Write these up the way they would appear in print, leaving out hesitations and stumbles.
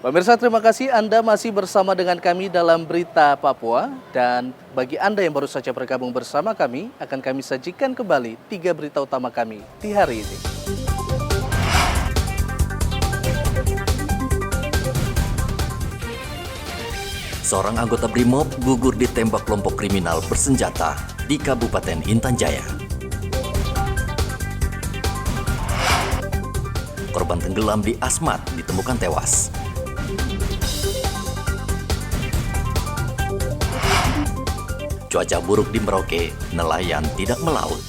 Pemirsa, terima kasih Anda masih bersama dengan kami dalam Berita Papua. Dan bagi Anda yang baru saja bergabung bersama kami, akan kami sajikan kembali 3 berita utama kami di hari ini. Seorang anggota BRIMOB gugur ditembak kelompok kriminal bersenjata di Kabupaten Intan Jaya. Korban tenggelam di Asmat ditemukan tewas. Cuaca buruk di Merauke, nelayan tidak melaut.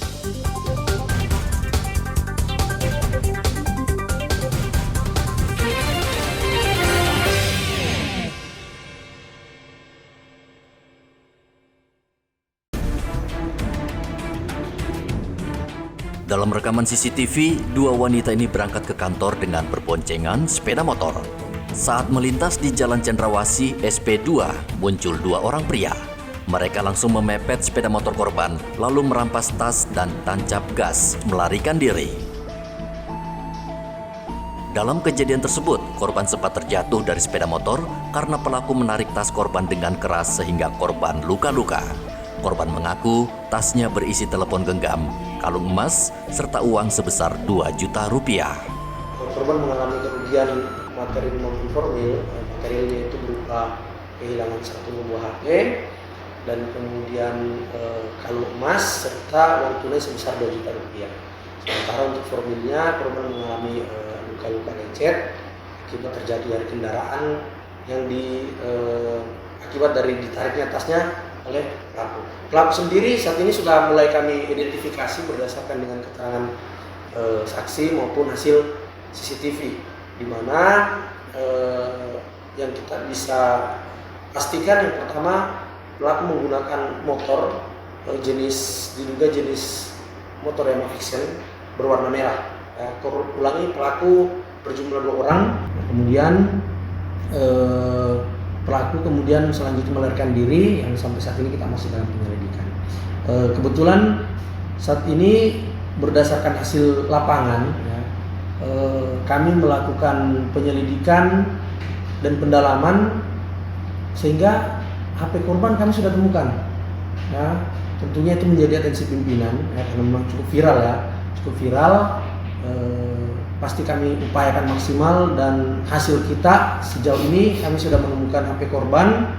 Dalam rekaman CCTV, dua wanita ini berangkat ke kantor dengan berboncengan sepeda motor. Saat melintas di Jalan Cendrawasih SP2, muncul dua orang pria. Mereka langsung memepet sepeda motor korban, lalu merampas tas dan tancap gas, melarikan diri. Dalam kejadian tersebut, korban sempat terjatuh dari sepeda motor karena pelaku menarik tas korban dengan keras sehingga korban luka-luka. Korban mengaku tasnya berisi telepon genggam, kalung emas, serta uang sebesar 2 juta rupiah. Korban mengalami kerugian materi maupun formil. Materialnya itu berupa kehilangan satu buah HP dan kemudian kalung emas serta uang tunai sebesar 2 juta rupiah. Sementara untuk formilnya, korban mengalami luka-luka lecet akibat terjadi dari kendaraan yang akibat dari ditariknya tasnya oleh pelaku. Pelaku sendiri saat ini sudah mulai kami identifikasi berdasarkan dengan keterangan saksi maupun hasil CCTV, di mana yang kita bisa pastikan yang pertama, pelaku menggunakan motor diduga jenis motor Yamaha Vision berwarna merah. Pelaku berjumlah 2 orang, kemudian pelaku kemudian selanjutnya melarikan diri yang sampai saat ini kita masih dalam penyelidikan. Kebetulan saat ini berdasarkan hasil lapangan, kami melakukan penyelidikan dan pendalaman sehingga HP korban kami sudah temukan. Ya, tentunya itu menjadi atensi pimpinan karena memang cukup viral. Pasti kami upayakan maksimal dan hasil kita sejauh ini kami sudah menemukan HP korban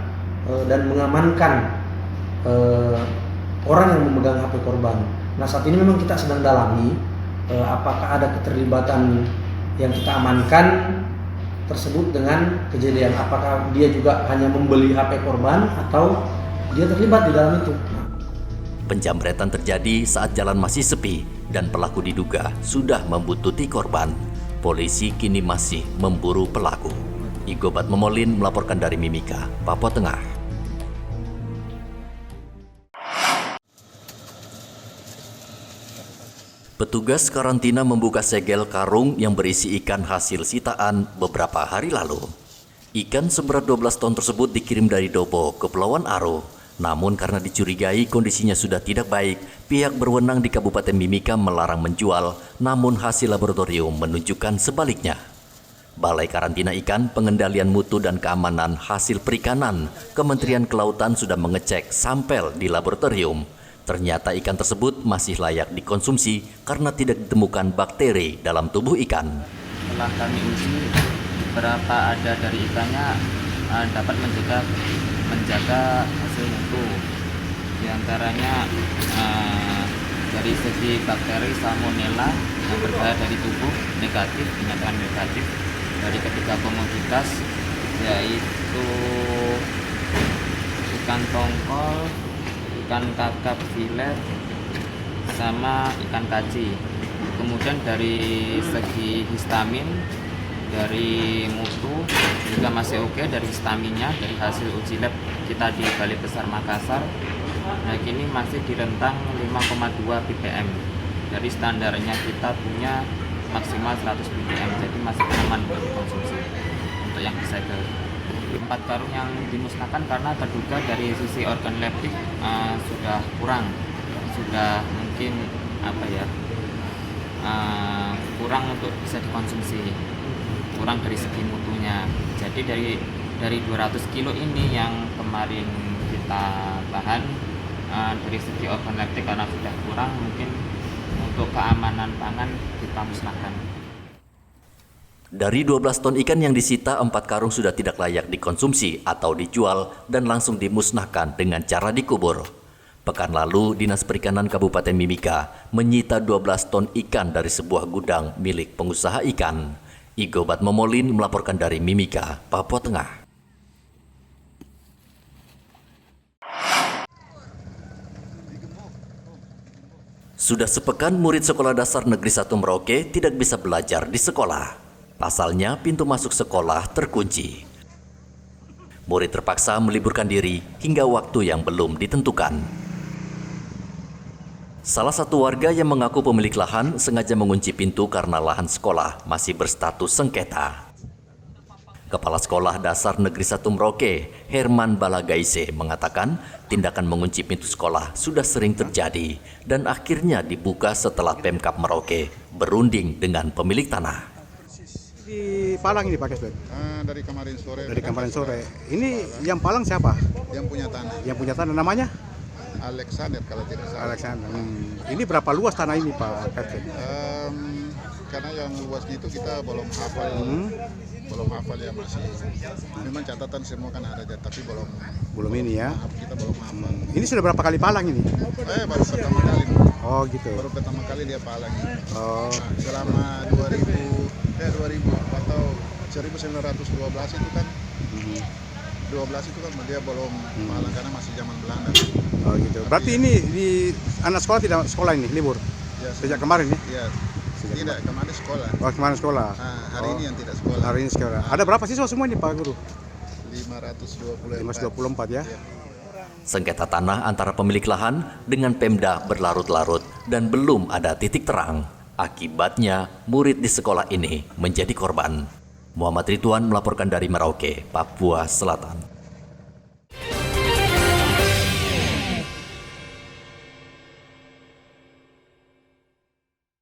dan mengamankan orang yang memegang HP korban. Nah, saat ini memang kita sedang dalami apakah ada keterlibatan yang kita amankan tersebut dengan kejadian, apakah dia juga hanya membeli HP korban atau dia terlibat di dalam itu. Penjamretan terjadi saat jalan masih sepi dan pelaku diduga sudah membuntuti korban. Polisi kini masih memburu pelaku. Igobat Memolin melaporkan dari Mimika, Papua Tengah. Petugas karantina membuka segel karung yang berisi ikan hasil sitaan beberapa hari lalu. Ikan seberat 12 ton tersebut dikirim dari Dobo ke Kepulauan Aro. Namun karena dicurigai kondisinya sudah tidak baik, pihak berwenang di Kabupaten Mimika melarang menjual, namun hasil laboratorium menunjukkan sebaliknya. Balai Karantina Ikan, Pengendalian Mutu dan Keamanan Hasil Perikanan, Kementerian Kelautan sudah mengecek sampel di laboratorium. Ternyata ikan tersebut masih layak dikonsumsi karena tidak ditemukan bakteri dalam tubuh ikan. Setelah kami uji berapa ada dari ikannya dapat menjaga hasil mutu. Di antaranya dari segi bakteri Salmonella yang berbahaya dari tubuh negatif, dinyatakan negatif. Dari ketiga komoditas yaitu ikan tongkol, ikan kakap filet, sama ikan kaci. Kemudian dari segi histamin, dari mutu juga masih oke dari histaminnya, dari hasil uji lab kita di Balai Besar Makassar. Nah, kini masih di rentang 5,2 ppm. Dari standarnya kita punya maksimal 100 ppm, jadi masih aman untuk dikonsumsi untuk yang disegel. 4 karung yang dimusnahkan karena terduga dari sisi organ leptik sudah kurang, sudah mungkin kurang untuk bisa dikonsumsi. kurang dari segi mutunya. Jadi dari 200 kilo ini yang kemarin kita bahan, dari segi organoleptik karena sudah kurang, mungkin untuk keamanan pangan kita musnahkan. Dari 12 ton ikan yang disita, 4 karung sudah tidak layak dikonsumsi atau dijual dan langsung dimusnahkan dengan cara dikubur. Pekan lalu, Dinas Perikanan Kabupaten Mimika menyita 12 ton ikan dari sebuah gudang milik pengusaha ikan. Igobat Momolin melaporkan dari Mimika, Papua Tengah. Sudah sepekan murid Sekolah Dasar Negeri 1 Merauke tidak bisa belajar di sekolah. Pasalnya pintu masuk sekolah terkunci. Murid terpaksa meliburkan diri hingga waktu yang belum ditentukan. Salah satu warga yang mengaku pemilik lahan sengaja mengunci pintu karena lahan sekolah masih berstatus sengketa. Kepala Sekolah Dasar Negeri 1 Merauke, Herman Balagaise, mengatakan tindakan mengunci pintu sekolah sudah sering terjadi dan akhirnya dibuka setelah Pemkab Merauke berunding dengan pemilik tanah. Di Palang ini Pak Kesbet? Dari kemarin sore. Dari kemarin sore. Ini yang Palang siapa? Yang punya tanah. Yang punya tanah namanya? Alexander kalau tidak salah. Alexander. Ini berapa luas tanah ini Pak Kesbet? Karena yang luasnya itu kita belum hafal. Belum hafal ya, masih. Memang catatan semua kan ada, tapi Belum ini ya. kita belum hafal. Ini sudah berapa kali Palang ini? Baru pertama kali. Oh gitu. Baru pertama kali dia palang. Oh. Nah, selama 2000 atau 1912 itu kan 12 itu kan dia belum palang karena masih zaman Belanda. Oh gitu. Berarti ini di anak sekolah tidak sekolah ini libur? Ya, Sejak kemarin ya? Iya. Tidak, kemarin sekolah. Oh kemarin sekolah. Nah, hari ini yang tidak sekolah. Hari ini sekolah. Ada berapa siswa semua ini Pak Guru? 524. 524 ya. Sengketa tanah antara pemilik lahan dengan Pemda berlarut-larut dan belum ada titik terang. Akibatnya, murid di sekolah ini menjadi korban. Muhammad Ridwan melaporkan dari Merauke, Papua Selatan.